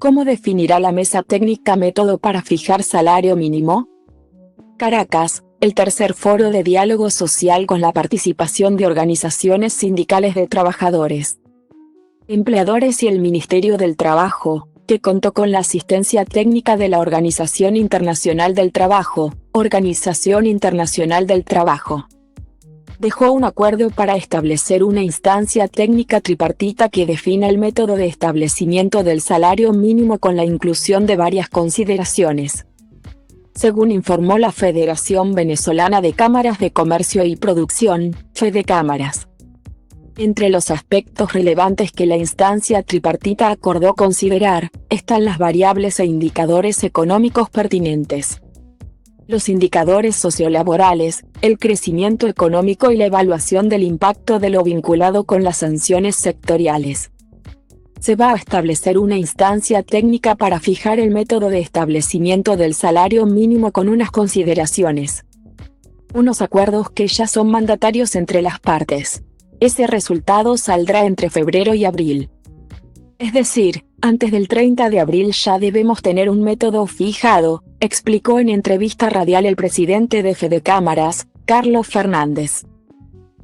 ¿Cómo definirá la mesa técnica método para fijar salario mínimo? Caracas, el tercer foro de diálogo social con la participación de organizaciones sindicales de trabajadores, empleadores y el Ministerio del Trabajo, que contó con la asistencia técnica de la Organización Internacional del Trabajo, Organización Internacional del Trabajo. Dejó un acuerdo para establecer una instancia técnica tripartita que defina el método de establecimiento del salario mínimo con la inclusión de varias consideraciones. Según informó la Federación Venezolana de Cámaras de Comercio y Producción, FEDECámaras. Entre los aspectos relevantes que la instancia tripartita acordó considerar, están las variables e indicadores económicos pertinentes, los indicadores sociolaborales, el crecimiento económico y la evaluación del impacto de lo vinculado con las sanciones sectoriales. Se va a establecer una instancia técnica para fijar el método de establecimiento del salario mínimo con unas consideraciones. Unos acuerdos que ya son mandatarios entre las partes. Ese resultado saldrá entre febrero y abril. Es decir, antes del 30 de abril ya debemos tener un método fijado, explicó en entrevista radial el presidente de FEDECámaras, Carlos Fernández.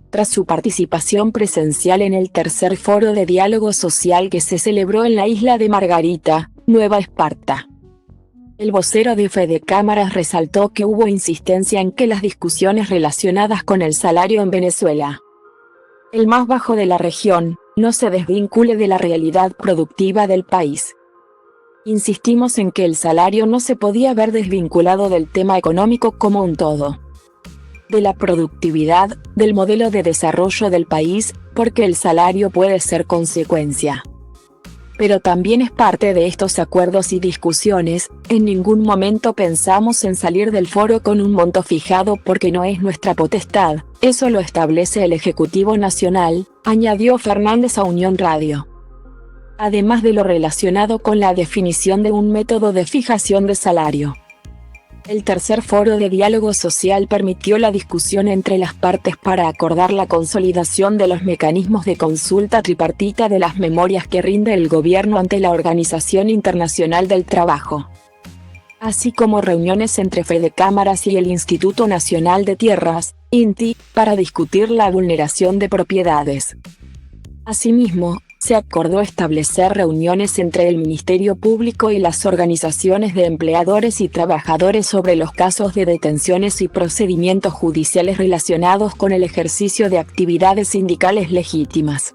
Tras su participación presencial en el tercer foro de diálogo social que se celebró en la isla de Margarita, Nueva Esparta. El vocero de FEDECámaras resaltó que hubo insistencia en que las discusiones relacionadas con el salario en Venezuela, el más bajo de la región, no se desvincule de la realidad productiva del país. Insistimos en que el salario no se podía ver desvinculado del tema económico como un todo, de la productividad, del modelo de desarrollo del país, porque el salario puede ser consecuencia. Pero también es parte de estos acuerdos y discusiones. En ningún momento pensamos en salir del foro con un monto fijado porque no es nuestra potestad, eso lo establece el Ejecutivo Nacional, añadió Fernández a Unión Radio. Además de lo relacionado con la definición de un método de fijación de salario. El tercer foro de diálogo social permitió la discusión entre las partes para acordar la consolidación de los mecanismos de consulta tripartita de las memorias que rinde el gobierno ante la Organización Internacional del Trabajo, así como reuniones entre FEDECámaras y el Instituto Nacional de Tierras, INTI, para discutir la vulneración de propiedades. Asimismo, se acordó establecer reuniones entre el Ministerio Público y las organizaciones de empleadores y trabajadores sobre los casos de detenciones y procedimientos judiciales relacionados con el ejercicio de actividades sindicales legítimas.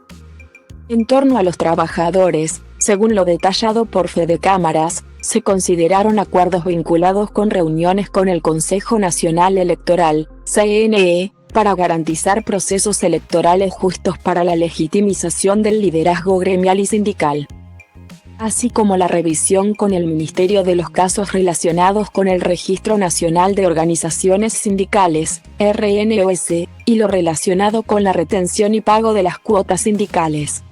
En torno a los trabajadores, según lo detallado por FEDECámaras, se consideraron acuerdos vinculados con reuniones con el Consejo Nacional Electoral, CNE, para garantizar procesos electorales justos para la legitimización del liderazgo gremial y sindical, así como la revisión con el Ministerio de los casos relacionados con el Registro Nacional de Organizaciones Sindicales, RNOS, y lo relacionado con la retención y pago de las cuotas sindicales.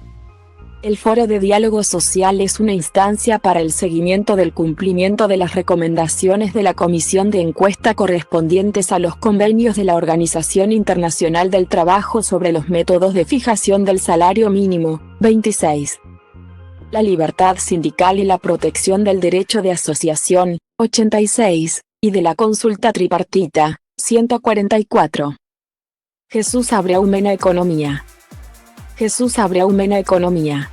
El Foro de Diálogo Social es una instancia para el seguimiento del cumplimiento de las recomendaciones de la Comisión de Encuesta correspondientes a los convenios de la Organización Internacional del Trabajo sobre los métodos de fijación del salario mínimo, 26. La libertad sindical y la protección del derecho de asociación, 86, y de la consulta tripartita, 144. Jesús Abreu Mena Economía. Jesús Abreu Mena Economía.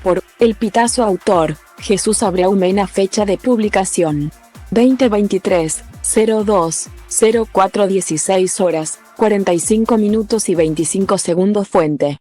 Por El Pitazo. Autor, Jesús Abreu Mena. Fecha de publicación, 2023, 02, 04 16 horas, 45 minutos y 25 segundos. Fuente.